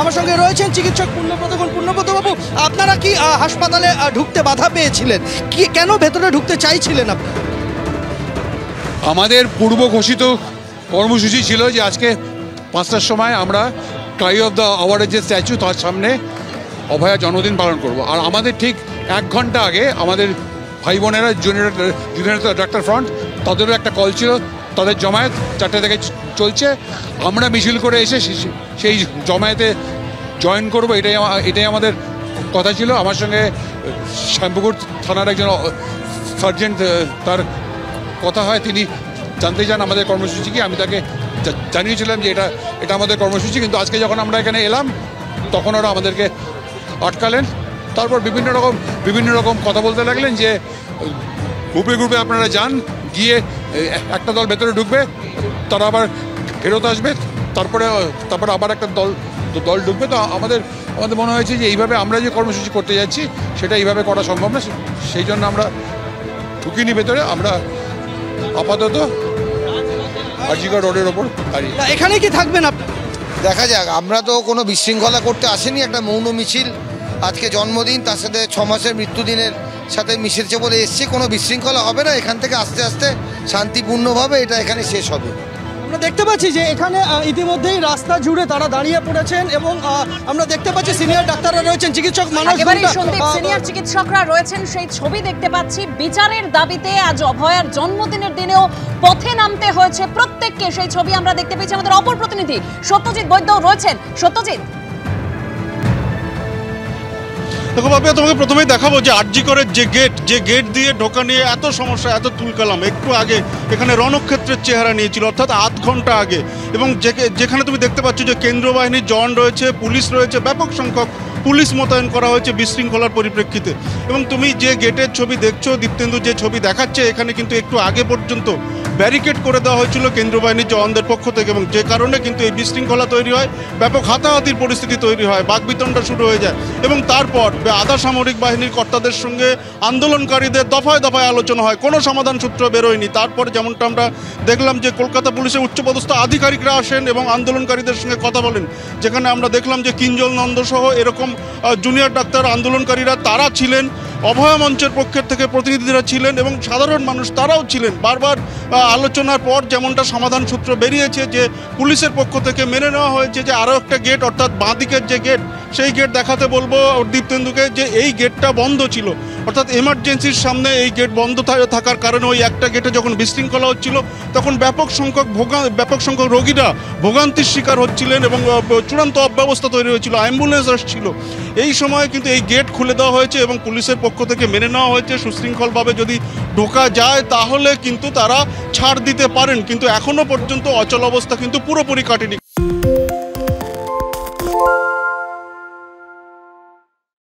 আমার সঙ্গে রয়েছেন চিকিৎসক পূর্ণব্রত বাবু, আপনারা কি হাসপাতালে ঢুকতে বাধা পেয়েছিলেন? কি কেন ভেতরে ঢুকতে চাইছিলেন আপনারা? আমাদের পূর্ব ঘোষিত কর্মসূচি ছিল যে আজকে 5টার সময় আমরা ক্রাই অফ দ্য আওয়ার্ডের যে স্ট্যাচু তার সামনে অভয়া জন্মদিন পালন করব। আর আমাদের ঠিক 1 ঘন্টা আগে আমাদের ভাই বোনেরা জুনিয়র ডাক্তার ফ্রন্ট তাদেরও একটা কল ছিল, তাদের জমায়েত 4টে থেকে চলছে। আমরা মিছিল করে এসে সেই জমায়েতে জয়েন করব, এটাই আমাদের কথা ছিল। আমার সঙ্গে শ্যামপুকুর থানার একজন সার্জেন্ট তার কথা হয়, তিনি জানতে চান আমাদের কর্মসূচি কি। আমি তাকে জানিয়েছিলাম যে এটা আমাদের কর্মসূচি, কিন্তু আজকে যখন আমরা এখানে এলাম তখন ওরা আমাদেরকে আটকালেন। তারপর বিভিন্ন রকম কথা বলতে লাগলেন যে গ্রুপে আপনারা যান, গিয়ে একটা দল ভেতরে ঢুকবে, তারা আবার ফেরত আসবে, তারপরে আবার একটা দল ঢুকবে। তো আমাদের মনে হয়েছে যে এইভাবে আমরা যে কর্মসূচি করতে যাচ্ছি সেটা এইভাবে করা সম্ভব না, সেই জন্য আমরা ঢুকিনি ভেতরে। আমরা আপাতত আজিকা রোডের ওপর দাঁড়িয়ে। এখানে কি থাকবেন আপনারা? দেখা যাক, আমরা তো কোনো বিশৃঙ্খলা করতে আসেনি, একটা মৌন মিছিল। আজকে জন্মদিন, তার সাথে 6 মাসের মৃত্যুদিনের সাথে মিশেছে বলে এসছি। কোনো বিশৃঙ্খলা হবে না, এখান থেকে আস্তে আস্তে শান্তিপূর্ণভাবে এটা এখানে শেষ হবে। আমরা দেখতে পাচ্ছি যে এখানে ইতিমধ্যেই রাস্তা জুড়ে তারা দাঁড়িয়ে পড়েছেন এবং আমরা দেখতে পাচ্ছি সিনিয়র ডাক্তাররা রয়েছেন, চিকিৎসক সিনিয়র চিকিৎসকরা রয়েছেন। সেই ছবি দেখতে পাচ্ছি। বিচারের দাবিতে আজ অভয়ার জন্মদিনের দিনেও পথে নামতে হয়েছে প্রত্যেককে, সেই ছবি আমরা দেখতে পেয়েছি। আমাদের অপর প্রতিনিধি সত্যজিৎ বৈদ্য রয়েছেন। সত্যজিৎ, দেখো বাবা, তোমাকে প্রথমেই দেখাবো যে আরজি করের যে গেট দিয়ে ঢোকা নিয়ে এত সমস্যা, এত তুলকালাম। একটু আগে এখানে রণক্ষেত্রের চেহারা নিয়েছিল, অর্থাৎ আধ ঘন্টা আগে। এবং যেখানে তুমি দেখতে পাচ্ছ যে কেন্দ্রীয় বাহিনীর জওয়ান রয়েছে, পুলিশ রয়েছে, ব্যাপক সংখ্যক পুলিশ মোতায়েন করা হয়েছে বিশৃঙ্খলার পরিপ্রেক্ষিতে। এবং তুমি যে গেটের ছবি দেখছো, দীপ্তেন্দু যে ছবি দেখাচ্ছে, এখানে কিন্তু একটু আগে পর্যন্ত ব্যারিকেড করে দেওয়া হয়েছিল কেন্দ্রীয় বাহিনীর জওয়ানদের পক্ষ থেকে, এবং যে কারণে কিন্তু এই বিশৃঙ্খলা তৈরি হয়, ব্যাপক হাতাহাতির পরিস্থিতি তৈরি হয়, বাকবিতণ্ডা শুরু হয়ে যায়। এবং তারপর আধা সামরিক বাহিনীর কর্তাদের সঙ্গে আন্দোলনকারীদের দফায় দফায় আলোচনা হয়, কোনো সমাধান সূত্র বেরোয়নি। তারপর যেমনটা আমরা দেখলাম যে কলকাতা পুলিশের উচ্চপদস্থ আধিকারিকরা আসেন এবং আন্দোলনকারীদের সঙ্গে কথা বলেন, যেখানে আমরা দেখলাম যে কিঞ্জল নন্দ সহ এরকম জুনিয়র ডাক্তার আন্দোলনকারীরা তারা ছিলেন, অভয়া মঞ্চের পক্ষের থেকে প্রতিনিধিরা ছিলেন এবং সাধারণ মানুষ তারাও ছিলেন। বারবার আলোচনার পর যেমনটা সমাধান সূত্র বেরিয়েছে যে পুলিশের পক্ষ থেকে মেনে নেওয়া হয়েছে যে আরও একটা গেট, অর্থাৎ বাঁ দিকের যে গেট, সেই গেট দেখাতে বলবো দীপ্তেন্দুকে যে এই গেটটা বন্ধ ছিল, অর্থাৎ এমার্জেন্সির সামনে এই গেট বন্ধ থাকার কারণে ওই একটা গেটে যখন বিশৃঙ্খলা হচ্ছিল তখন ব্যাপক সংখ্যক রোগীরা ভোগান্তির শিকার হচ্ছিলেন এবং চূড়ান্ত অব্যবস্থা তৈরি হয়েছিল, অ্যাম্বুলেন্স আসছিল। এই সময় কিন্তু এই গেট খুলে দেওয়া হয়েছে এবং পুলিশের পক্ষ থেকে মেনে নেওয়া হয়েছে সুশৃঙ্খলভাবে যদি ঢোকা যায় তাহলে কিন্তু তারা ছাড় দিতে পারেন, কিন্তু এখনো পর্যন্ত অচল অবস্থা কিন্তু পুরোপুরি কাটেনি।